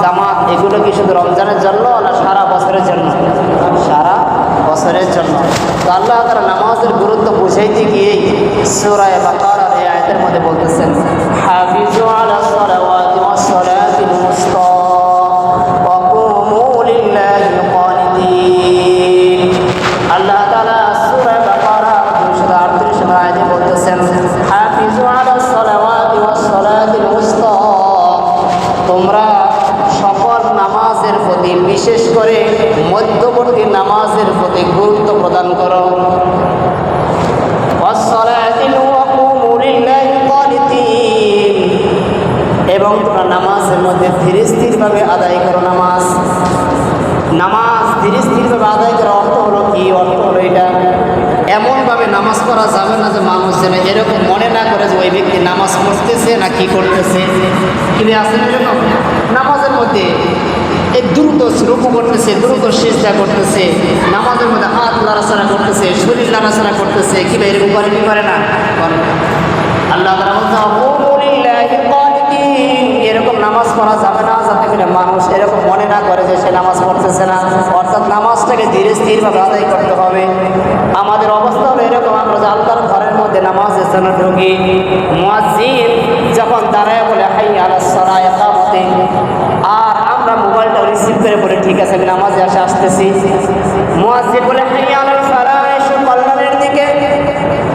জামাত এগুলো কি শুধু রমজানের জন্য না সারা বছরের জন্য? সারা বছরের জন্য। তো আল্লাহ তাআলা নামাজের গুরুত্ব বুঝাইতে গিয়েই সূরা বাকারার এই আয়াতের মধ্যে বলতেছেন, হাফিজু আলাস সালাওয়াতি ওয়াস সালাতিল মুস্তা ওয়া কুমু লিল্লাহি কানিতিন। আল্লাহ তাআলা সূরা বাকারা 238 নম্বর আয়াতে বলতেছেন, হাফিজু আলাস সালাওয়াতি ওয়াস সালাতিল মুস্তা, তোমরা সকল নামাজের প্রতি, বিশেষ করে মধ্যবর্তী নামাজের প্রতি গুরুত্ব প্রদান করো। এবং তোমরা নামাজের মধ্যে ধীরে স্থিরভাবে আদায় করো। নামাজ ধীরে স্থিরভাবে আদায় করার অর্থ হলো কি? অর্থ হলো এটা, এমনভাবে নামাজ পড়া যাবে না যে মানুষ যেন এরকম মনে না করে যে ওই ব্যক্তি নামাজ পড়তেছে না কি করতেছে। কিন্তু আসেন এরকম নামাজের মধ্যে এই দ্রুত রুকু করতেছে, দ্রুত সিজদা করতেছে, নামাজের মধ্যে হাত নাড়াচাড়া করতেছে, শরীর নাড়াচাড়া করতেছে, কিংবা এরকম করে কি করে না? করে। আল্লাহ তাআলা বলছেন এরকম নামাজ পড়া যাবে না যাতে করে মানুষ এরকম মনে না করে যে সে নামাজ পড়তেছে না। অর্থাৎ নামাজটাকে ধীরে স্থিরভাবে আদায় করতে হবে। আমাদের অবস্থা হলো এরকম, আমরা যে আল্লাহর ঘরের মধ্যে নামাজের জন্য ঢুকি, মুয়াজ্জিন যখন দাঁড়ায় বলে হাইয়া আলাস সালাহ ইকামতে, আর আমরা মোবাইলটা রিসিভ করে বলে ঠিক আছে আমি নামাজে আসতেছি। মুয়াজ্জিন বলে হাইয়া আলাল ফালাহ, এসো কল্যাণের দিকে।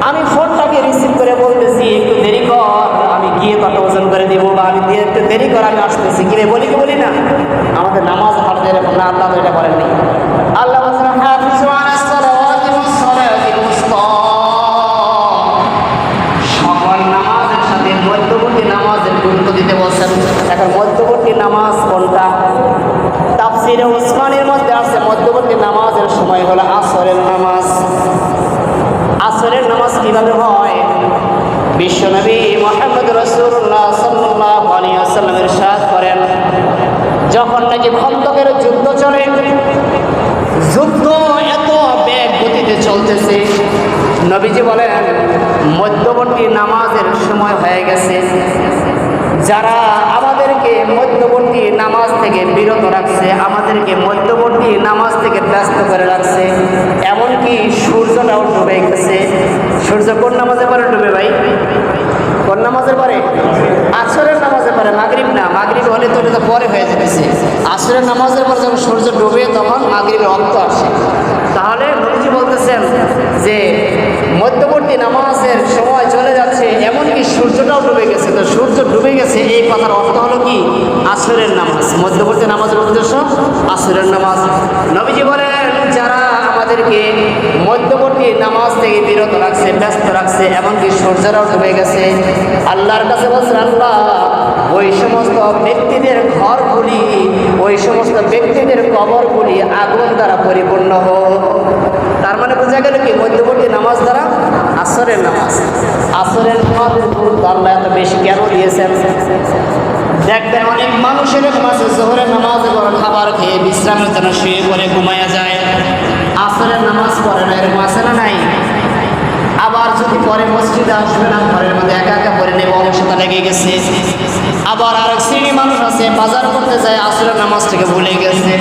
আমি ফোনটাকে রিসিভ করে বলতেছি একটু দেরি কর, আমি গিয়ে কত ওজন করে দিব, বা আমি দিয়ে একটু দেরি কর, আমি আসতেছি। কি বলি কি বলি না? আমাদের নামাজ হাতে এরকম না, আল্লাহ তো এটা করেননি। আল্লাহ বলছেন হাফিজু আলাস সালাওয়াতি ওয়াস সালাতিল মুস্তা, সকল নামাজের সাথে মধ্যবর্তী নামাজের গুরুত্ব দিতে বলছেন। এখন মধ্যবর্তী নামাজ কোনটা? তাফসীরে উসমানীর মধ্যে আছে মধ্যবর্তী নামাজের সময় হলো আসরের নামাজ। আসরের নামাজ কিভাবে হয়? বিশ্বনবী মুহাম্মদ রাসূলুল্লাহ সাল্লাল্লাহু আলাইহি ওয়াসাল্লাম ইরশাদ করেন, যখন নাকি খন্দকের যুদ্ধ চলে, যুদ্ধ এত বেগ গতিতে চলতেছে, নবীজি বলেন মধ্যবর্তী নামাজের সময় হয়ে গেছে। যারা আমাদেরকে মধ্যবর্তী নামাজ থেকে বিরত রাখছে, আমাদেরকে মধ্যবর্তী নামাজ থেকে ব্যস্ত করে রাখছে, এমনকি সূর্যটাও ডুবে গেছে। সূর্য কোন নামাজে পরে ডুবে ভাই? কোন নামাজের পরে? আসরের নামাজের পরে, মাগরিব না। মাগরিব হলে তো এটা তো পরে হয়ে যেতেছে। আসরের নামাজের পরে যখন সূর্য ডুবে তখন মাগরিবের অক্ত আসে। তাহলে নবীজি বলতেছেন যে মধ্যবর্তী নামাজের সময় চলে যাচ্ছে, এমনকি সূর্যটাও ডুবে গেছে। তো সূর্য ডুবে গেছে এই কথার অর্থ হলো কি? আসরের নামাজ। মধ্যবর্তী নামাজের উদ্দেশ্য আসরের নামাজ। নবীজি বলেন যারা আমাদেরকে মধ্যবর্তী নামাজ থেকে বিরত রাখছে, ব্যস্ত রাখছে, এমনকি সূর্যরাও ডুবে গেছে, আল্লাহর কাছে বলছেন আল্লাহ ওই সমস্ত ব্যক্তিদের ঘরগুলি, ওই সমস্ত ব্যক্তিদের কবরগুলি আগুন দ্বারা পরিপূর্ণ হোক। তার মানে বোঝা গেল কি? মধ্যবর্তী নামাজ দ্বারা আসরের নামাজ। আসরের নামাজের গুরুত্ব আল্লাহ এত বেশি কেন দিয়েছেন? দেখবেন অনেক মানুষ এরকম আছে জোহরের নামাজে বড় খাবার খেয়ে বিশ্রামের জন্য শুয়ে পড়ে ঘুমাইয়া যায়, আসরের নামাজ পড়ে না। এরকম আছে না নাই? আবার যদি পরে মসজিদে আসবে না, ঘরের মধ্যে একা একা পড়ে নেবে, অলসতা লেগে গেছে। আবার আরেক শ্রেণী মানুষ আছে বাজার করতে যায়, আসরের নামাজটাকে ভুলে গেছে।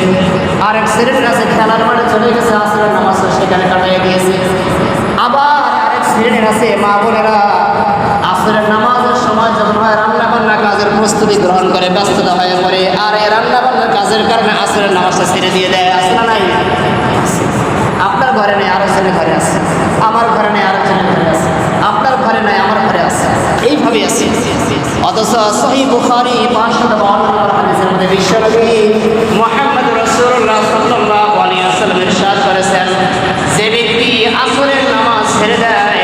আরেক শ্রেণীর আছে খেলার মাঠে চলে গেছে, আসরের নামাজটা সেখানে কাটাইয়া গিয়েছে। আবার আরেক শ্রেণীর আছে মা বোনেরা আসরের নামাজের সময় যখন হয় রান্না বান্না কাজের প্রস্তুতি গ্রহণ করে, ব্যস্ততা হয়ে পড়ে, আর এই রান্না বান্নার কাজের কারণে আসরের নামাজটা ছেড়ে দিয়ে দেয়। আসে না নাই? আপনার ঘরে নেই, আরো ছেলে ঘরে আছে। আমার ঘরে নেই, আরো ছেলে ঘরে আছে। আপনার ঘরে নাই, আমার ঘরে আছে। এইভাবে আছে। অথচ সহিহ বুখারী 552 নম্বর হাদিসের মধ্যে বিশ্বনবী মুহাম্মদ রাসূলুল্লাহ সাল্লাল্লাহু আলাইহি ওয়াসাল্লাম ইরশাদ করেছেন, যে ব্যক্তি আসরের নামাজ ছেড়ে দেয়,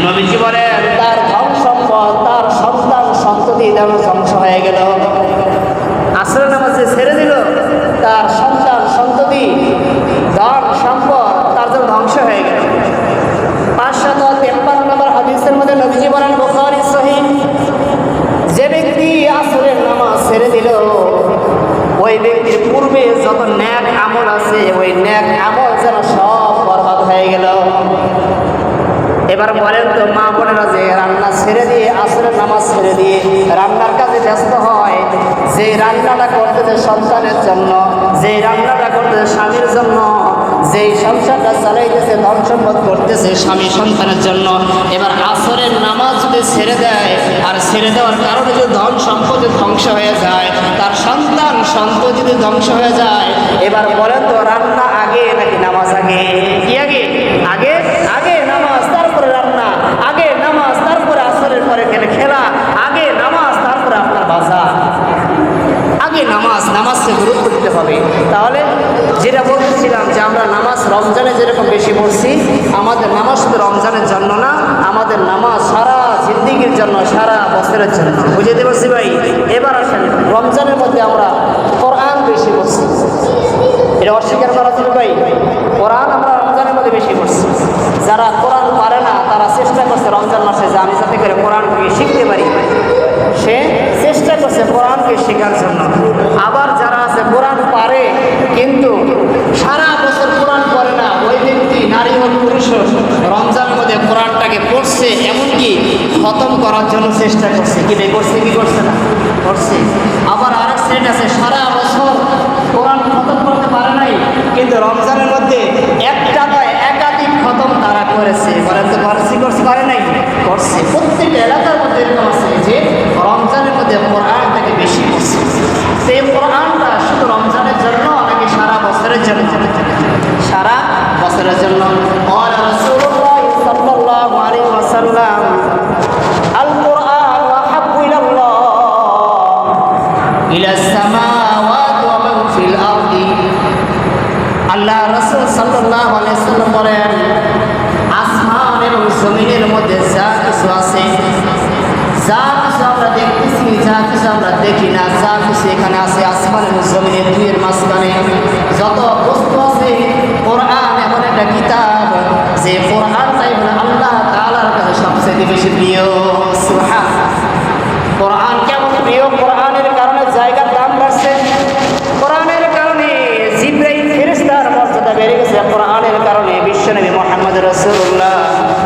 নবীজি বলেন তার ধন সম্পদ, তার সন্তান সন্ততি যেন ধ্বংস হয়ে গেল। আসরের নামাজ ছেড়ে দিল, তার সন্তান সন্ততি, ধন সম্পদ তার জন্য ধ্বংস হয়ে গেল। 553 নম্বর হাদিসের মধ্যে নবীজি বলেন, বুখারী সহিহ, যে ব্যক্তি আসরের নামাজ ছেড়ে দিল, ওই ব্যক্তির পূর্বে যত নেক আমল আছে, ওই নেক আমল যেন সব বরবাদ হয়ে গেল। এবার বলেন তো মা বোনেরা যে রান্না ছেড়ে দিয়ে আসরের নামাজ ছেড়ে দিয়ে রান্নার কাজে ব্যস্ত হয়, যে রান্নাটা করতেছে সন্তানের জন্য, যে রান্নাটা করতেছে স্বামীর জন্য, যেই সংসারটা চালাইতেছে ধন সম্পদ করতেছে স্বামী সন্তানের জন্য, এবার আসরের নামাজ যদি ছেড়ে দেয় আর ছেড়ে দেওয়ার কারণে যদি ধন সম্পদ ধ্বংস হয়ে যায়, তার সন্তান সম্পদ যদি ধ্বংস হয়ে যায়, এবার বলেন তো রান্না আগে নাকি নামাজ আগে? কি আগে? আগে আগে নামাজ, তারপরে রান্না, আগে নামাজ তারপরে আসরের পরে খেলা, আগে নামাজ তারপরে আপনার বাজার, আগে নামাজ। নামাজকে গুরুত্ব দিতে হবে। তাহলে যেটা বলতেছিলাম যে আমরা নামাজ রমজানে যেরকম বেশি পড়ছি, আমাদের নামাজ শুধু রমজানের জন্য না, আমাদের নামাজ সারা জিন্দিগির জন্য, সারা বছরের জন্য। বুঝতে পারছি ভাই? এবার আসেন রমজানের মধ্যে আমরা কোরআন বেশি পড়ছি, এটা অস্বীকার করা যাবে ভাই? কোরআন আমরা রমজানের মধ্যে বেশি পড়ছি। যারা কোরআন পারে না তারা চেষ্টা করছে রমজান মাসে যে আমি যাতে করে কোরআনকে শিখতে পারি, সে চেষ্টা করছে কোরআনকে শেখার জন্য। আবার যারা আছে কোরআন পারে কিন্তু সারা বছর কোরআন পড়ে না, ওই ব্যক্তি নারী হোক পুরুষ হোক রমজানের মধ্যে কোরআনটাকে পড়ছে, এমনকি খতম করার জন্য চেষ্টা করছে। কি করছে? কি করছে না? করছে। আবার আরেক শ্রেণী আছে সারা বছর কোরআন খতম করতে পারে নাই, কিন্তু রমজানের মধ্যে একটা নয় একাধিক খতম তারা করেছে। বলেন তো করছে করে নাই? করছে। প্রত্যেকটা এলাকার মধ্যে এরকম আছে যে রমজানের মধ্যে কোরআনটাকে বেশি করছে। সেই কোরআনটা শুধু রমজানের জন্য নাকি সারা বছরের জন্য? সারা বছরের জন্য। রাসূলুল্লাহ সাল্লাল্লাহু আলাইহি ওয়াসাল্লাম আল কোরআন ওয়াহাব্বু ইলাল্লাহ ইলাস সামাওয়াতি ওয়া মান ফিল আরদি। আল্লাহ রাসূল সাল্লাল্লাহু আলাইহি ওয়াসাল্লাম বলেন, আসমান এবং জমিনের মধ্যে যা কিছু আছে, যা কিছু আমরা দেখতেছি, যা কিছু আমরা দেখি না, যা কিছু এখানে আছে আসমান এবং জমিনের দুইয়ের মাঝখানে যত বস্তু আছে, কোরআন এমন একটা কিতাব যে কোরআনটাই হলো আল্লাহ তাআলার কাছে সবচেয়ে বেশি প্রিয়। সুবহানাল্লাহ। কোরআন কেমন প্রিয়? কোরআনের কারণে জায়গার দাম বাড়ছে, কোরআনের কারণে জিবরাইল ফেরেশতার মর্যাদা বেড়ে গেছে, কোরআনের কারণে বিশ্বনবী মুহাম্মদ রাসূলুল্লাহ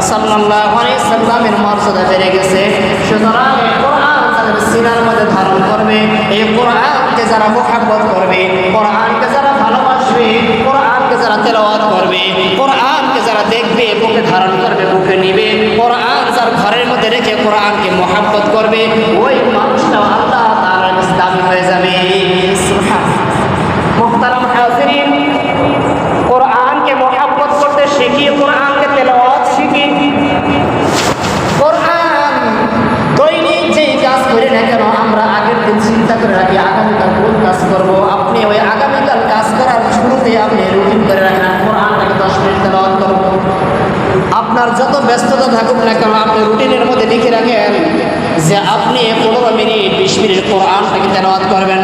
সাল্লাল্লাহু আলাইহি সাল্লামের মর্যাদা বেড়ে গেছে। সুতরাং কোরআন তাদের সিনার মধ্যে ধারণ করবে, এই কোরআনকে যারা মুহাব্বত করবে, কোরআনকে যারা ভালোবাসবে, কোরআনকে যারা তেলাওয়াত করবে, কোরআনকে যারা দেখবে, বুকে ধারণ করবে, বুকে নিবে, কোরআন যার ঘরের মধ্যে রেখে কোরআনকে মুহাব্বত করবে, ওই মানুষটা আল্লাহ তাআলার কাছে দামি হয়ে যাবে। সুবহানাল্লাহ। মুহতারাম হাজিরিন, কোরআনকে মুহাব্বত করতে শিখি, কোরআনকে তেলাওয়াত শিখি। কোরআন দৈনিক যেই কাজ করি না কেন আমরা আগের দিন চিন্তা করে রাখি আগামীকাল কোন কাজ করব। আপনি ওই আগামীকাল কাজ করার শুরুতে আপনি রুটিন করে রাখেন, কোরআনটাকে 10 মিনিট তেলাওয়াত করব। আপনার যত ব্যস্ততা থাকুক না কেন আপনি রুটিনের মধ্যে লিখে রাখেন যে আপনি 15 মিনিট 20 মিনিট কোরআনটাকে তেলাওয়াত করবেন।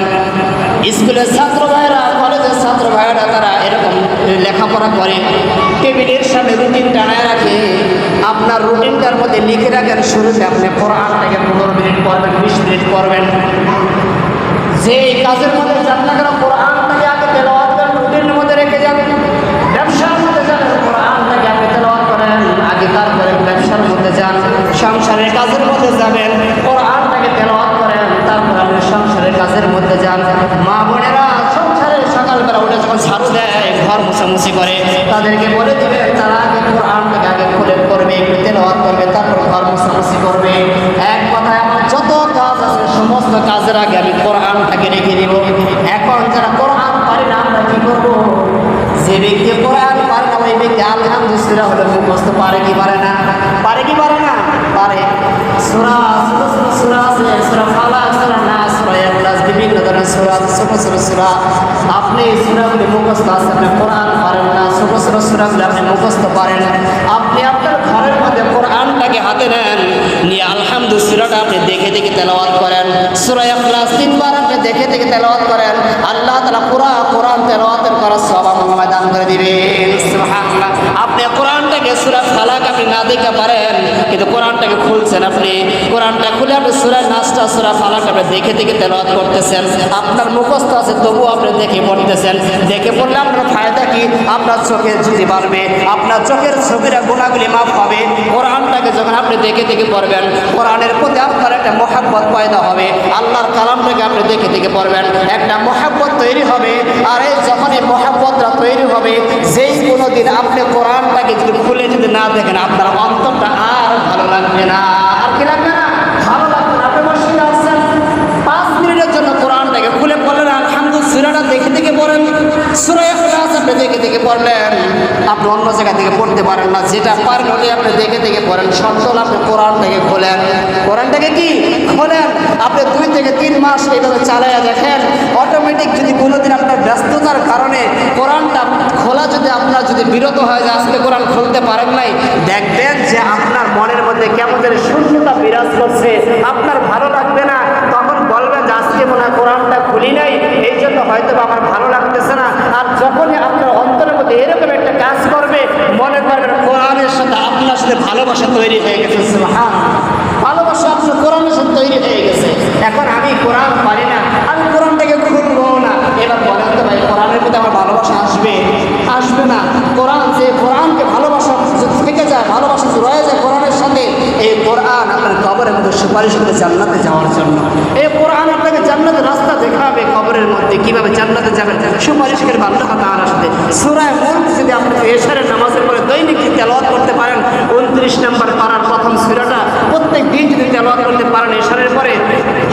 স্কুলের ছাত্র ভাইরা, কলেজের ছাত্র ভাইরা তারা এরকম লেখাপড়া করে, টেবিলের সামনে রুটিন টানায় রাখে। আপনার রুটিনটার মধ্যে লিখে রাখেন শুরুতে আপনি কোরআনটাকে 15 মিনিট পড়বেন, 20 মিনিট পড়বেন। যে কাজের মধ্যে যান না কেন কোরআনটাকে আগে তেলাওয়াত করেন, রুটিনের মধ্যে রেখে যাবেন। ব্যবসার মধ্যে যান কোরআনটাকে আগে তেলাওয়াত করেন, আগে তারপরে ব্যবসার মধ্যে যান। সংসারের কাজের মধ্যে যাবেন, কোরআনটাকে তেলাওয়াত করেন, তারপর আপনি সংসারের কাজের মধ্যে যান। মা বোনেরা সংসারে সকালবেলা উঠে যখন ঝাড়ু দেয়, ঘর মোছামুছি করে, তাদেরকে বলে দিবেন তারা আগে কোরআনটাকে আগে খুলে করবে, একটু তেলাওয়াত করবে, তারপর ঘর মোছামুছি করবে। এক কথায় আমার যত কাজ আছে সমস্ত কাজের আগে আমি কোরআনটাকে রেখে দিব। এখন যারা কোরআন পারে না আমরা কি করবো? যে ব্যক্তি কোরআন পারে না ওই ব্যক্তি আলহামদুলিল্লাহ হলে মুখস্থ পারে কি পারে না? পারে কি পারে না? পারে। সূরা সূরা আছে, সূরা ফালাক, সূরা নাস, সূরা ইখলাস, বিভিন্ন ধরনের সূরা, ছোট ছোট সূরা। আপনি সূরাগুলি মুখস্থ আছে, আপনি কোরআন পারেন না, ছোট ছোট সূরাগুলি আপনি মুখস্থ পারেন। আপনি আপনার ঘরের মধ্যে কোরআনটাকে হাতে নেন, নিয়ে আলহামদুলিল্লাহ সূরাটা আপনি দেখে দেখে তেলাওয়াত করেন। সূরা ইখলাস 3 বার আপনি দেখে দেখে তেলাওয়াত করেন, আল্লাহ তাআলা পুরা কোরআন তেলাওয়াতের করার সওয়াব আপনাকে দান করে দিবেন। সুবহানাল্লাহ। আপনি কোরআনটাকে সূরা ফালাক আপনি না দেখে পারেন, কিন্তু কোরআনটাকে খুলছেন আপনি, কোরআনটা খুলে আপনি সূরা নাসটা সূরা ফালাক আপনি দেখে দেখে তেলাওয়াত করতেছেন, আপনার মুখস্থ আছে তবুও আপনি দেখে পড়তেছেন। দেখে পড়লে আপনার ফায়দা কি? আপনার চোখের জ্যোতি বাড়বে, আপনার চোখের ছবিরা গুণাগুলি মাফ হবে। কোরআনটাকে যখন আপনি দেখে দেখে পড়বেন, কোরআনের প্রতি আপনার একটা মহাব্বত পয়দা হবে। আল্লাহর কালামটাকে আপনি দেখে দেখে পড়বেন, একটা মহাব্বত তৈরি হবে। আর এই যখন এই মহাব্বতটা তৈরি হবে, যেই কোনো দিন আপনি কোরআনটাকে যদি খুলে যদি না দেখেন, আপনার অন্তরটা আর ভালো লাগবে না। আর কি লাগবে না? ভালো লাগবে না। আপনি মসজিদে আসছেন, 5 মিনিটের জন্য কোরআনটাকে খুলে পড়লেন, আলহামদুলিল্লাহ সূরাটা দেখে দেখে পড়েন, সূরা ইখলাস আপনি দেখে দেখে পড়লেন। আপনি অন্য জায়গা থেকে পড়তে পারেন না, যেটা পারেন ওটাই আপনি দেখে দেখে পড়েন। সন্তান আপনি কোরআনটাকে খোলেন, কোরআনটাকে কি খোলেন, আপনি 2 থেকে 3 মাস এইভাবে চালাইয়া দেখেন। অটোমেটিক যদি কোনোদিন আপনার ব্যস্ততার কারণে কোরআনটা খোলা যদি আপনার যদি বিরত হয়ে যায়, আজকে কোরআন খুলতে পারেন নাই, দেখবেন যে আপনার মনের মধ্যে কেমন যেন শূন্যতা বিরাজ করছে, আপনার ভালো লাগবে না। তখন বলবেন যে আজকে মনে হয় কোরআনটা খুলি নাই, এই জন্য হয়তো আমার ভালো লাগতেছে না। আর যখনই আপনার অন্তরের মধ্যে এরকম একটা কাজ করবে, মনে করবেন কোরআনের সাথে আপনার সাথে ভালোবাসা তৈরি হয়ে গেছে। ভালোবাসা আপনার কোরআনের সাথে তৈরি হয়ে গেছে। এখন আমি কোরআন পারি না, আমি কোরআনটাকে খুলবো না। এবার বলেন তো ভাই, কোরআনের প্রতি আমার ভালোবাসা আসবে? আসবে না। কোরআন যে কোরআনকে ভালোবাসা থেকে যায়, ভালোবাসা রয়ে যায় কোরআনের সাথে, এই কোরআন আপনার কবরের মধ্যে সুপারিশ করে জান্নাতে যাওয়ার জন্য। এই কোরআন আপনাকে জান্নাতের রাস্তা দেখাবে, কবরের মধ্যে কিভাবে জান্নাতে যাবেন সুপারিশ করে আল্লাহ তাআলার সাথে। সূরা মুলক যদি আপনি এশারের নামাজের পরে দৈনিক তেলাওয়াত করতে পারেন, 29 নম্বর পারার প্রথম সূরাটা প্রত্যেক দিন যদি তেলাওয়াত করতে পারেন এশারের পরে,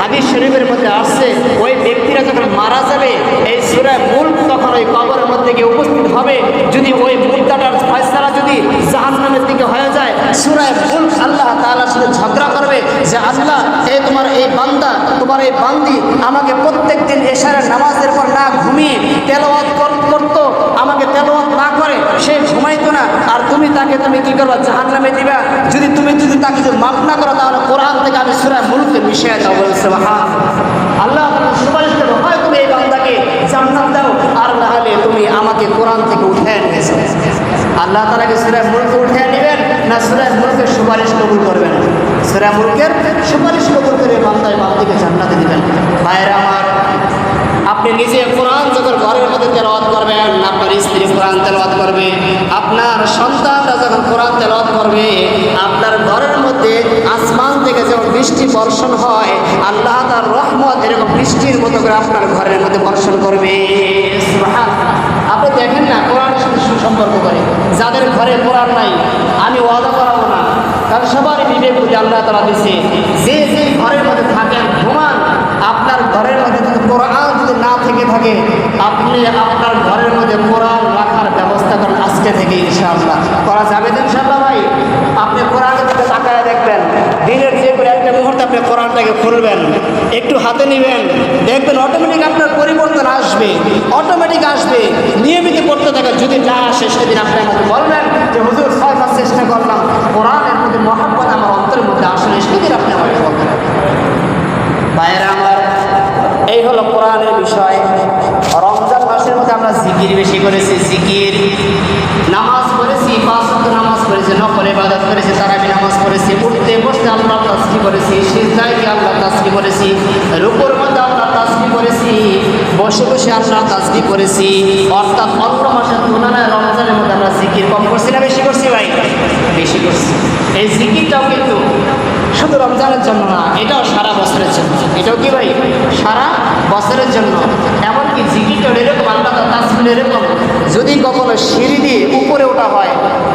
হাদিস শরীফের মধ্যে আসছে ওই ব্যক্তিরা যখন মারা যাবে, এই সূরা মুলক তখন ওই কবরের মধ্যে গিয়ে উপস্থিত হবে। যদি ওই মুদ্দাটার ফয়সালা যদি জাহান্নামের দিকে হয়ে যায়, সূরা মুলক আল্লাহ তাআলার সাথে ঝগড়া করবে যে আল্লাহ, এই তোমার এই বান্দা, তোমার এই বান্দি আমাকে প্রত্যেক দিন এশারের নামাজের পর না ঘুমিয়ে তেলাওয়াত করতো, আমাকে তেলাওয়াত না করে সে ঘুমাইতো না, আর তুমি তাকে তুমি কি করবা? জাহান্নামে দিবা। যদি তাকে যদি মাফ না করো, তাহলে কোরআন থেকে আমি সূরা মুলকে মিশিয়ে দাও। বলছে আল্লাহ সুপারিশ করবো, হয় তুমি এই বান্দাকে জান্নাত দাও, আর না হলে তুমি আমাকে কোরআন থেকে উঠে নিয়েছো। আল্লাহ তাআলাকে সূরা মুলকে উঠে নেবেন না সূরা মুলকের সুপারিশ কবুল করবেন? সূরা মুলকের সুপারিশ কবুল করে বান্দিকে জান্নাতে দিবেন। ভাইরা আমার, আপনি নিজে কোরআন যখন ঘরের মধ্যে তেলাওয়াত করবেন, আপনার স্ত্রী কোরআন তেলাওয়াত করবে, আপনার সন্তানরা যখন কোরআন তেলাওয়াত করবে, আপনার ঘরের মধ্যে আসমান থেকে যখন বৃষ্টি বর্ষণ হয়, আল্লাহ তার রহমত এরকম বৃষ্টির মতো করে আপনার ঘরের মধ্যে বর্ষণ করবে। আপনি দেখেন না, কোরআনের সাথে সুসম্পর্ক করে যাদের ঘরে কোরআন নাই, আমি ওয়াদা করাবো না, কারণ সবারই বিবেক বুঝে আল্লাহ তাআলা দিয়েছে, যে যে ঘরের মধ্যে থাকেন ঘুমান, আপনার ঘরের মধ্যে যদি কোরআন যদি না থেকে থাকে, আপনি আপনার ঘরের মধ্যে কোরআন রাখার ব্যবস্থা করেন আজকে থেকে, ইনশাআল্লাহ করা যাবে তো ইনশাআল্লাহ। ভাই, আপনি কোরআনের দিকে তাকায় দেখবেন, দিনের যে করে একটা মুহূর্তে আপনি কোরআনটাকে খুলবেন, একটু হাতে নেবেন, দেখবেন অটোমেটিক আপনার পরিবর্তন আসবে, অটোমেটিক আসবে। নিয়মিত পড়তে থাকেন, যদি না আসে সেদিন আপনি আমাকে বলবেন যে হুজুর 6 মাস চেষ্টা করলাম, কোরআনের মধ্যে মহব্বত আমার অন্তরের মধ্যে আসলে, সেদিন আপনি আমাকে বলবেন। ভাইয়েরা আমার, এই হলো কোরআনের বিষয়। রমজান মাসের মধ্যে আমরা জিকির বেশি করেছি, জিকির, নামাজ পড়েছি, 5 ওয়াক্ত নামাজ পড়েছি, নফল ইবাদত করেছি, তারাবি নামাজ পড়েছি, উঠতে বসতে আল্লাহ তাসবিহ করেছি, সিজদায় গিয়ে আল্লাহ তাসবিহ করেছি, রুকুর মধ্যে আল্লাহ তাসবিহ করেছি, বসে বসে আল্লাহ তাসবিহ করেছি। অর্থাৎ অন্য মাসের তুলনায় রমজানের মধ্যে আমরা জিকির কম করছি না বেশি করছি? ভাই, বেশি করছি। এই জিকিরটাও কিন্তু শুধু রমজানের জন্য না, এটাও সারা বছরের জন্য। এটাও কি ভাই? সারা বছরের জন্য। এমনকি জিকিরটা এরকম, আল্লাহ তাসবিহ এরকম, যদি কখনো সিঁড়ি দিয়ে উপরে ওঠা হয়,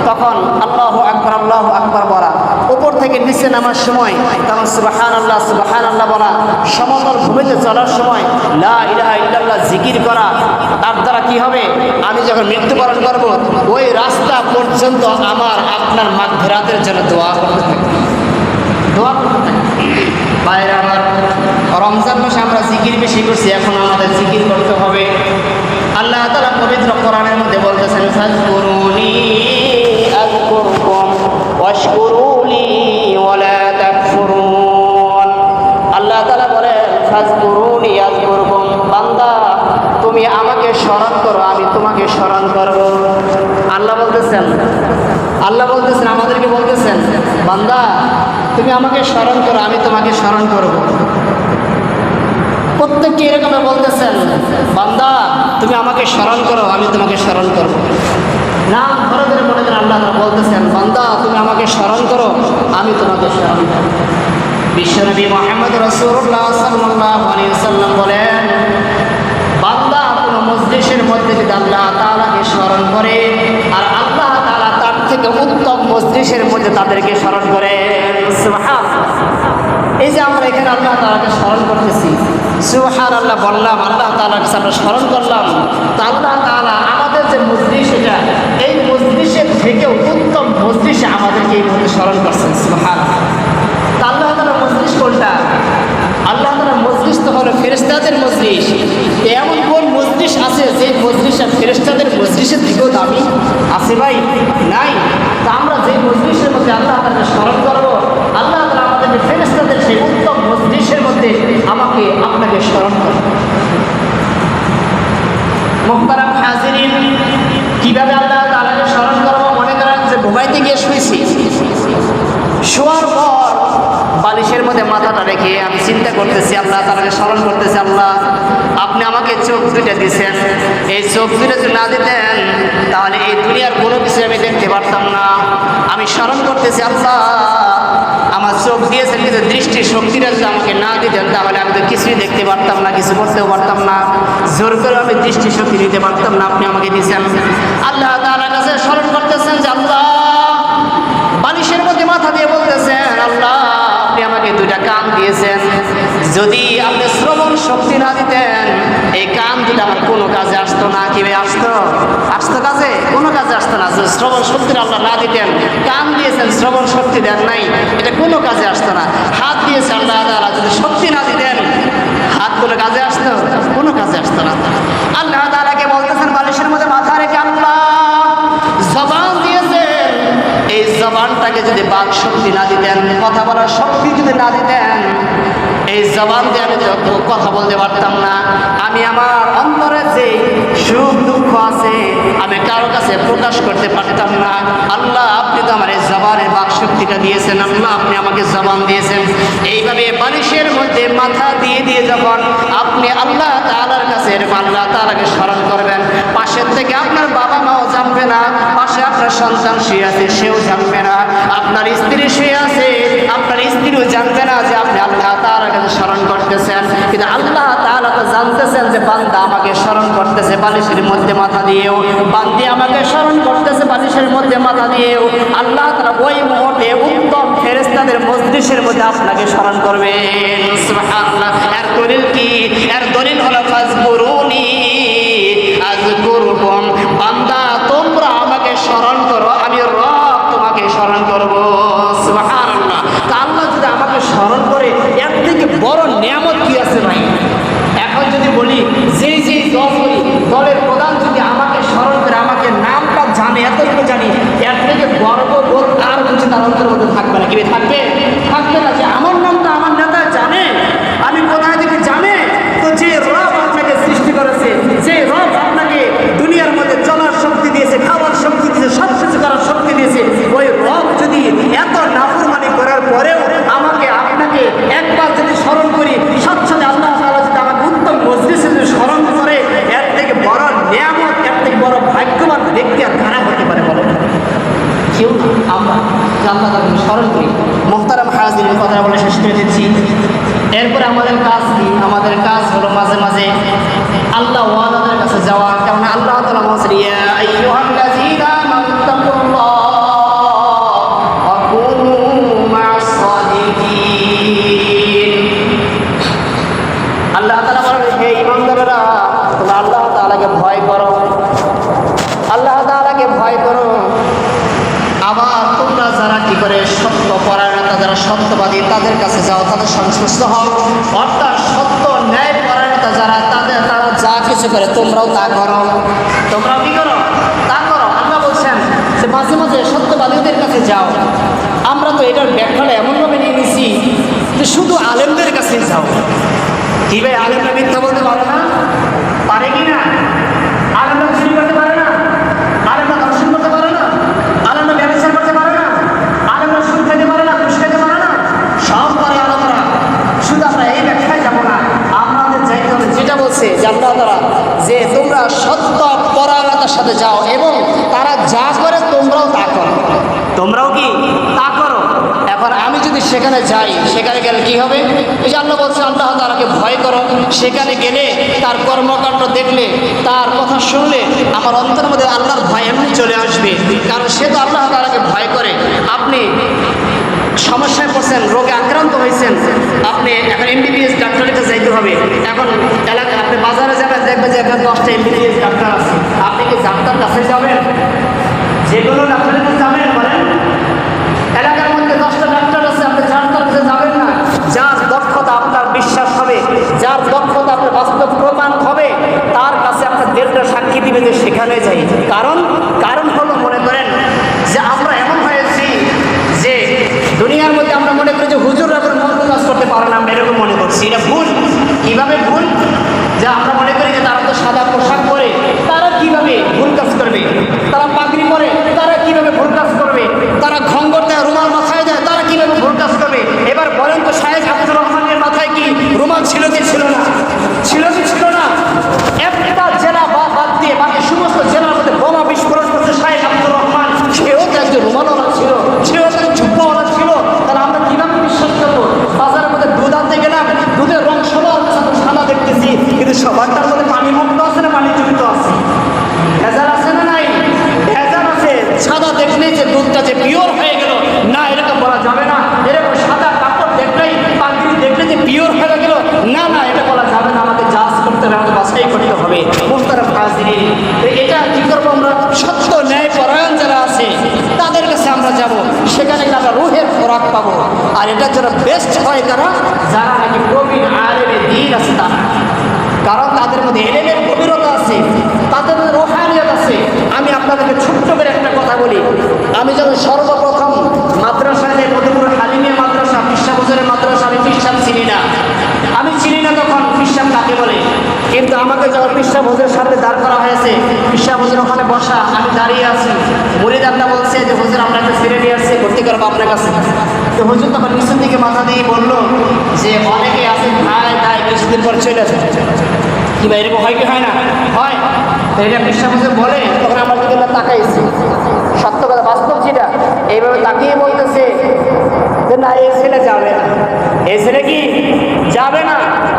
তখন আল্লাহু আকবার আল্লাহু আকবার বলা, উপর থেকে নিচে নামার সময় তখন সুবহানাল্লাহ সুবহানাল্লাহ বলা, সমতল ভূমিতে চলার সময় লা ইলাহা ইল্লাল্লাহ জিকির করা। তার দ্বারা কি হবে? আমি যখন মৃত্যুবরণ করব, ওই রাস্তা পর্যন্ত আমার আপনার মাগফিরাতের জন্য দোয়া করতে থাকবে, দোয়া করতে থাকবে। বাইরে আমার, রমজান মাসে আমরা জিকির বেশি করছি, এখন আমাদের জিকির করতে হবে। আল্লাহ তাআলা পবিত্র কোরআনের মধ্যে বলতেছেন, ফাযকুরুনি আযকুরকুম ওয়াশকুরুলি ওয়ালা তাকফুরুন। আল্লাহ তাআলা বলেন, ফাযকুরুনি আযকুরকুম, বান্দা তুমি আমাকে স্মরণ করো, আমি তোমাকে স্মরণ করব। আল্লাহ বলতেছেন, আমাদেরকে বলতেছেন, বান্দা তুমি আমাকে স্মরণ করো, আমি তোমাকে স্মরণ করব। প্রত্যেককে এরকম বলতেছেন, বান্দা তুমি আমাকে স্মরণ করো, আমি তোমাকে স্মরণ করব। নাম ধরে ধরে মনে করেন আল্লাহ তাআলা বলতেছেন, বান্দা তুমি আমাকে স্মরণ করো, আমি তোমাকে স্মরণ করব। বিশ্বনবী মুহাম্মদ রাসূলুল্লাহ সাল্লাল্লাহু আলাইহি ওয়াসাল্লাম বলেন, বান্দা কোনো মজলিসের মধ্যে যদি আল্লাহ তাআলাকে স্মরণ করে আর আল্লাহ তাআলা তার থেকে উত্তম মজলিসের মধ্যে তাদেরকে স্মরণ করে। সুবহানাল্লাহ। এই যে আমরা এখানে আল্লাহ তাআলাকে স্মরণ করতেছি, সুবহানাল্লাহ বললাম, আল্লাহ তাআলাকে আমরা স্মরণ করলাম, তো আল্লাহ তাআলা আমাদের যে মজলিস এটা, এই মজলিসের থেকেও উত্তম মজলিসে আমাদেরকে এই মধ্যে স্মরণ করছেন। সুবহানাল্লাহ। তা আল্লাহ তাআলার মজলিস কোনটা? আল্লাহ তাআলার মজলিস তো হলো ফেরেশতাদের মজলিস। এমন কোন মজলিস আছে যে মজলিসটা ফেরেশতাদের মজলিসের থেকেও দামি আছে? ভাই নাই। তা আমরা যে মজলিসের মধ্যে আল্লাহ তাআলাকে স্মরণ করবো, আল্লাহ তাআলা আমাদেরকে ফেরেশতাদের সেই উত্তম মজলিসের মধ্যে আমাকে আপনাকে স্মরণ করবে। মুহতারাম হাজিরিন, কিভাবে আল্লাহ তাআলাকে স্মরণ করবো? মনে করেন যে ঘুমাইতে গিয়ে শুয়েছি, শোয়ার পর বালিশের মধ্যে মাথাটা রেখে আমি চিন্তা করতেছি, আল্লাহ তাআলাকে স্মরণ করতেছি, আল্লাহ আপনি আমাকে চোখ দুটো দিয়েছেন, এই চোখ দুটো যদি না দিতেন তাহলে এই দুনিয়ার কোনো কিছু আমি দেখতে পারতাম না। আমি স্মরণ করতেছি, আল্লাহ আমার চোখ দিয়েছেন, কিন্তু দৃষ্টি শক্তিটা যদি আমাকে না দিতেন তাহলে আমি তো কিছুই দেখতে পারতাম না, কিছু করতেও পারতাম না, জোর করে আমি দৃষ্টি শক্তি দিতে পারতাম না, আপনি আমাকে দিয়েছেন। আল্লাহ তাআলার কাছে স্মরণ করতেছেন যে আল্লাহ, বালিশের মধ্যে মাথা দিয়ে বলতেছেন, আল্লাহ আপনি আমাকে দুইটা কান দিয়েছেন, যদি আপনি শ্রবণ শক্তি না দিতেন এই কান দুটো আমার কোনো কাজে আসতো না। কি আসতো? আসতো কাজে? কোনো কাজে আসতো না। যদি শ্রবণ শক্তিটা আল্লাহ না দিতেন, কান দিয়েছেন শ্রবণ শক্তি দেন নাই, এটা কোনো কাজে আসতো না। হাত দিয়েছে আল্লাহ তাআলা, যদি শক্তি না দিতেন হাতগুলো কাজে আসতো? কোনো কাজে আসতো না। আল্লাহ তাআলাকে বলতেছেন বালিশের মধ্যে মাথা রেখে, আল্লাহ জবান দিয়েছেন, এই জবানটাকে যদি বাক শক্তি না দিতেন, কথা বলার শক্তি যদি না দিতেন, এই জবান দিয়ে আমি কথা বলতে পারতাম না। আমি আমার অন্তরে যে সুখ দুঃখ আছে আমি কারো কাছে প্রকাশ করতে পারতাম না। আল্লাহ আপনি তো আমার এই জবানের বাক শক্তিটা দিয়েছেন, আল্লাহ আপনি আমাকে জবান দিয়েছেন। এইভাবে বালিশের মধ্যে মাথা দিয়ে দিয়ে যখন আপনি আল্লাহ তাআলার কাছে আল্লাহ তাআলাকে স্মরণ করবেন, পাশের থেকে আপনার বাবা মাও জানবে না, পাশে আপনার সন্তান শুয়ে আছে সেও জানবে না, আপনার স্ত্রী শুয়ে আছে আপনার স্ত্রীও জানবে না যে আপনি আল্লাহ তাআলার কাছে স্মরণ করতেছেন। কিন্তু আল্লাহ তাআলা তো জানতেছেন যে বান্দা আমাকে স্মরণ করতেছে বালিশের মধ্যে মাথা দিয়েও, বান্দি আমাকে স্মরণ করতেছে বালিশের মধ্যে মাথা দিয়েও। আল্লাহ তাআলা ওই মুহূর্তে উত্তম ফেরেশতাদের মজলিসের মধ্যে আপনাকে স্মরণ করবেন। সুবহানাল্লাহ। এর দলিল কি? এর দলিল হলো ফাজকুরুনি আযকুরকুম, বান্দা তোমরা আমাকে স্মরণ করো, আমি রব তোমাকে স্মরণ করব। সুবহানাল্লাহ। তা আল্লাহ যদি আমাকে স্মরণ করে, এর থেকে বড় নিয়ামত কি আছে ভাই? এখন যদি বলি যে দল করি, দলের প্রধান যদি আমাকে স্মরণ করে, আমাকে নামটা জানে, এতটুকু জানি, এর থেকে গর্ববোধ আর কিছু তার অন্তর মধ্যে থাকবে না। কি থাকবে? থাকবে না। যে আমার নামটা আমার নেতা জানে, আমি কোথায় থেকে জানে, তো যে রব আপনাকে সৃষ্টি করেছে, যে রব আপনাকে দুনিয়ার মধ্যে চলার শক্তি দিয়েছে, খাওয়ার শক্তি দিয়েছে, সব কিছু করার শক্তি দিয়েছে, ওই রব যদি এত নাফরমানি করার পরেও আমাকে আপনাকে একবার যদি স্মরণ করি, সাথে সাথে আল্লাহ তাআলা যদি আমাকে উত্তম মজলিসে যদি স্মরণ করে, এর থেকে বড় নিয়ামত, এর থেকে বড় ভাগ্যবান ব্যক্তি আর কারা হতে পারে বলেন? কেউ না। আমরা আল্লাহ তাআলাকে স্মরণ করি। মুহতারাম হাজিরিন, কথা বলে শেষ করে দিচ্ছি। এরপরে আমাদের কাজ কি? আমাদের কাজ হলো মাঝে মাঝে আল্লাহ ওয়ালাদের কাছে যাওয়া। কারণ আল্লাহ তাআলা বলেছেন, ইয়া আইয়ুহাল্লাযীনা আমানু তাকুল্লাহ ওয়া কুনু মা'আস সাদিকিন। আল্লাহ তাআলা বলেন, হে ঈমানদারেরা, তোমরা আল্লাহ তাআলাকে ভয় করো, আল্লাহ তাআলাকে ভয় করো। আবার তোমরা যারা কি করে সত্য পরায়ণতা, যারা সত্যবাদী, তাদের কাছে যাও, তাদের সংস্পর্শ হও। অর্থাৎ সত্য ন্যায় পরায়ণতা যারা, তারা যা কিছু করে তোমরাও তা করো। তোমরাও কি করো? তা করো। আল্লাহ বলছেন যে মাঝে মাঝে সত্যবাদীদের কাছে যাও। আমরা তো এটার ব্যাখ্যাটা এমনভাবে নিয়ে নিছি যে শুধু আলেমদের কাছে যাও। কি ভাই, আলেমরা মিথ্যা বলতে পারে না? পারে কি না? আলেমরা চুরি করতে পারে না? আলেমরা দর্শন করতে পারে না? আলেমরা ব্যবসা করতে পারে না? আলেমরা সুদ খেতে পারে না? ঘুষ খেতে পারে না? সাথে যাও এবং তারা যা করে তোমরাও তা করো, তোমরাও কি তা করো। এখন আমি যদি সেখানে যাই, সেখানে গেলে কি হবে? এই যে আল্লাহ বলছে আল্লাহ তাআলাকে ভয় করো, সেখানে গেলে তার কর্মকাণ্ড দেখলে, তার কথা শুনলে আমার অন্তরের মধ্যে আল্লাহর ভয় এমনি চলে আসবে, কারণ সে তো আল্লাহ তাআলাকে ভয় করে। আপনি সমস্যায় পড়ছেন, রোগে আক্রান্ত হয়েছেন, আপনি এখন এমবিবিএস ডাক্তারের কাছে যাইতে হবে। এখন এলাকায় আপনি বাজারে যাবেন, দেখবেন যে এখন 10টা এমবিবিএস ডাক্তার আছে, আপনি কি ডাক্তার কাছে যাবেন? যেগুলো ডাক্তারের কাছে যাবেন বলেন? এলাকার মধ্যে 10টা ডাক্তার আছে, আপনি যার কাছে যাবেন না। যার দক্ষতা আপনার বিশ্বাস হবে, যার দক্ষতা আপনার বাস্তব প্রমাণ হবে, তার কাছে আপনার দেড়টা সাক্ষী দিবে যে সেখানে যাই। কারণ হলো মনে করেন যে আমরা এমন হয়েছি যে দুনিয়ার মধ্যে আমরা মনে করি যে হুজুররা কোনো মন্দ কাজ করতে পারে না, আমরা এরকম মনে করছি। এটা ভুল। কীভাবে ভুল? যে আমরা মনে করি যে তারা তো সাদা পোশাক পরে, তারা কিভাবে ভুল কাজ করবে? তারা পাগড়ি পরে, তারা কিভাবে ভুল কাজ করবে? তারা ঘঙ্গর দেয়, রুমাল মাথায় দেয়, তারা কিভাবে ভুল কাজ করবে? এবার বলেন তো, শাহেখ আব্দুর রহমানের মাথায় কি রুমাল ছিল কি ছিল না? ছিল কি ছিল না? একটা জেলা বাদ দিয়ে বাকি সমস্ত জেলার মধ্যে বোমা বিস্ফোরণ করছে শাহেখ আব্দুর রহমান। সেও তো একজন রুমালওয়ালা ছিল, সেও তো জুব্বাওয়ালা ছিল। তাহলে আমরা কিভাবে বিশ্বাস করবো? বাজারের মধ্যে দুধ আনতে গেলাম, দুধের রং সবার সাদা দেখতেছি, কিন্তু সবারটার মধ্যে পানি মুক্ত আছে না পানি যুক্ত আছে? ভেজাল আছে না নাই? ভেজাল আছে। সাদা দেখলেই যে দুধটা যে পিওর হয়ে গেল না, এরকম বলা যাবে না। এরকম সাদা কাপড় দেখলেই, পাগড়ি দেখলে যে পিওর হয়ে গেল না, এটা বলা যাবে না। আমাদের জাজ করতে হবে, আমাদের বাছাই করতে হবে। মুহতারাম হাজিরিন, এটা কি করবো আমরা? সত্য ন্যায় পরায়ণ যারা আছে তাদের কাছে আমরা যাব, সেখানে আমরা রুহের খোরাক পাবো। আর এটার জন্য বেস্ট হয় যারা নাকি প্রবীণ আলেমে দ্বীন আছে তারা, কারণ তাদের মধ্যে এলেমের গভীরতা আছে, তাদের মধ্যে রুহানিয়ত আছে। আমি আপনাদেরকে ছোট্ট করে একটা কথা বলি। আমি যখন সর্বপ্রথম মাদ্রাসায় যাই, মধুপুর হালিমিয়া মাদ্রাসা, পিসাবুজুরের মাদ্রাসা, আমি পিসাব চিনি না। তখন পিসাব কাকে বলে। কিন্তু আমাকে যখন পিসাব হুজুরের সামনে দাঁড় করা হয়েছে, পিসাব হুজুর ওখানে বসা, আমি দাঁড়িয়ে আছি। মুরিদ আল্লাহ বলছে যে হুজুর আমরা একটা ছেড়ে নিয়ে আসছি, ভর্তি করবো আপনার কাছে। তো হুজুর তখন নিচের দিকে মাথা দিয়ে বললো যে অনেকে আছে তাই কিছুদিন পর চলে আসে। কি ভাই এরকম হয় কি হয় না? হয়। তো এটা পিসাব হুজুর বলে, তখন আমরা কিন্তু তাকাইছি, সত্য কথা বাস্তব যেটা, এইভাবে তাকিয়ে বলতেছে যে না, এই ছেলে যাবে না, এই ছেলে কি যাবে না।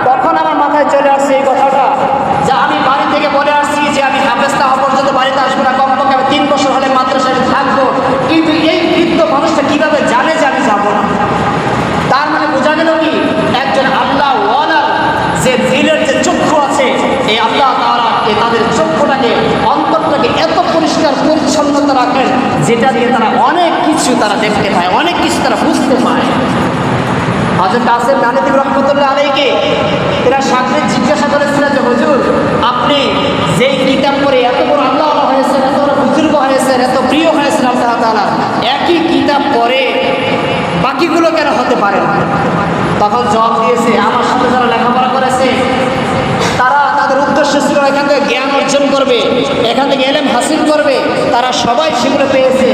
তখন আমার মাথায় চলে আসছে এই কথাটা, যে আমি বাড়ি থেকে বলে আসছি যে আমি হাফেজটা হওয়া পর্যন্ত বাড়িতে আসবো না, কমপক্ষে আমি 3 বছর হলে মাদ্রাসায় থাকবো। কিন্তু এই বৃদ্ধ মানুষটা কিভাবে জানে যে আমি যাবো না? তার মানে বোঝা গেল কি, একজন আল্লাহ ওয়ালার যে দিলের যে চক্ষু আছে, এই আল্লাহ তাআলা তাদের চক্ষুটাকে, অন্তরটাকে এত পরিষ্কার পরিচ্ছন্নতা রাখেন, যেটা দিয়ে তারা অনেক কিছু তারা দেখতে পায়, অনেক কিছু তারা বুঝতে পায়। হযরত কাসেম নানভী রহমাতুল্লাহ আলাইহিকে এরা সাগরে জিজ্ঞাসা করেছিলেন যে হুজুর, আপনি যেই কিতাব পড়ে এত বড় আল্লাহ হয়েছেন, এত বড় বুজুর্গ হয়েছেন, এত প্রিয় হয়েছেন আল্লাহ তাআলা, একই কিতাব পড়ে বাকিগুলো কেন হতে পারে না? তখন জবাব দিয়েছে, আমার সাথে যারা লেখাপড়া করেছে তারা, তাদের উদ্দেশ্য ছিল এখান থেকে জ্ঞান অর্জন করবে, এখান থেকে এলেম হাসিল করবে, তারা সবাই সেগুলো পেয়েছে।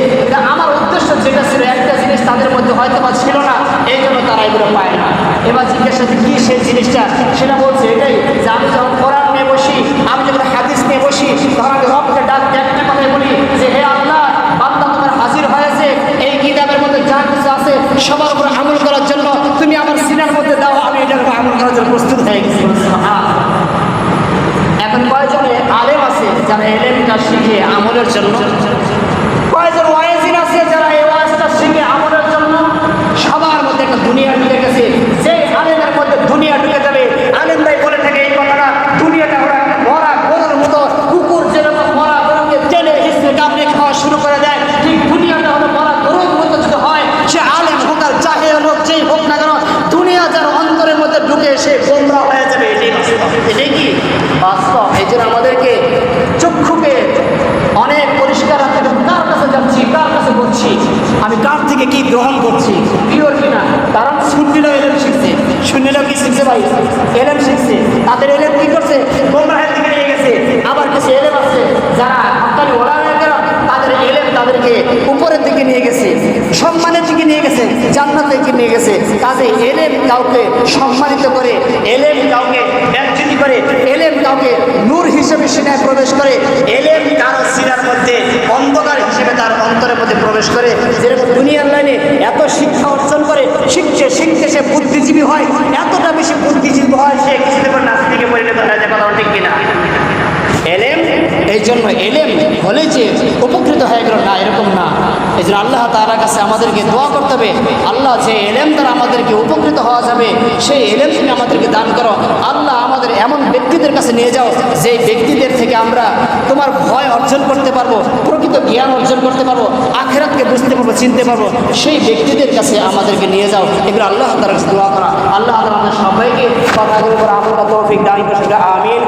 আমার উদ্দেশ্য যেটা ছিল, একটা জিনিস তাদের মধ্যে হয়তো বা ছিল না, এই জন্য তারা এগুলো পায় না। এবার জিজ্ঞাসা কি সেই জিনিসটা, সেটা বলছে এটাই যে আমি যখন কোরআন নিয়ে বসি, আমি যখন হাদিস নিয়ে বসি, তখন আমি রবকে ডাক একটা কথাই বলি যে হে আল্লাহ, বান্দা তোমার হাজির হয়েছে, এই কিতাবের মধ্যে যা কিছু আছে সবার উপর আমল করার জন্য তুমি আমার সিনার মধ্যে দাও, আমি এটার উপর আমল করার জন্য প্রস্তুত হয়ে গেছি। এখন কয়জন আলেম আছে যারা এলেমটা শিখে আমলের জন্য? কয়জন ওয়াইজিন আছে যারা এই ওয়াজটা শিখে আমলের জন্য? সবার মধ্যে একটা দুনিয়া ঢুকে গেছে। যে আলেমের মধ্যে দুনিয়া ঢুকে যাবে, আলেমরাই বলে থাকে এই কথাটা, দুনিয়াটা ওরা মরা গরুর মতো, কুকুর যেরকম মরা গরুকে টেনে হিসেবে কামড়ে খাওয়া শুরু করে দেয়, ঠিক দুনিয়াটা হলো মরা গরুর মতো যদি হয়, সে আলেম হোক আর জাহেল হোক, যেই হোক না কেন, দুনিয়া যার অন্তরের মধ্যে ঢুকে এসে গোমরাহ হয়ে যাবে। এটাই কি বাস্তব? এই জন্য আমাদেরকে চক্ষুকে অনেক পরিষ্কার রাখতে হবে। কার কাছে যাচ্ছি, কার কাছে বলছি, আমি কার থেকে কি গ্রহণ করছি, পিওর কিনা। কারণ সুন্নিরাও এলেম শিখছে, সুন্নিরাও কি শিখছে ভাই? এলেম শিখছে। তাদের এলেম কি করছে? গোমরাহের দিকে নিয়ে গেছে। আবার কিছু এলেম আছে যারা হক্কানি ওলামায়ে কেরাম, তাদের এলেম তাদেরকে উপরের দিকে নিয়ে গেছে, সম্মানের দিকে নিয়ে গেছে, জান্নাতের দিকে নিয়ে গেছে। কাজে এলেম কাউকে সম্মানিত করে, এলেম কাউকে ব্যক্তিত্ব করে, এলেম কাউকে নূর হিসেবে সিনায় প্রবেশ করে, এলেম কারো সিনায় হয়, এতটা বেশি বুদ্ধিজীবী হয়, সে কিছুতে করে নাস্তিকে পরিণত হয়ে যায়। কথা ঠিক কিনা? এলেম, এই জন্য এলেম হলে যে উপকৃত হয়ে গেল না, এরকম না। এই জন্য আল্লাহ তাআলার কাছে আমাদেরকে দোয়া করতে হবে, আল্লাহ যে এলেম দ্বারা আমাদেরকে উপকৃত হওয়া যাবে সেই এলেম তুমি আমাদেরকে দান করো। আল্লাহ আমাদের এমন ব্যক্তিদের কাছে নিয়ে যাও যে ব্যক্তিদের থেকে আমরা তোমার ভয় অর্জন করতে পারবো, প্রকৃত জ্ঞান অর্জন করতে পারবো, আখিরাতকে বুঝতে পারবো, চিনতে পারবো, সেই ব্যক্তিদের কাছে আমাদেরকে নিয়ে যাও। এগুলো আল্লাহ তাআলার কাছে দোয়া করা। আল্লাহ তাআলা আমাদের সবাইকে কথাগুলোর উপর আমল করার তৌফিক দান করুন। আমিন।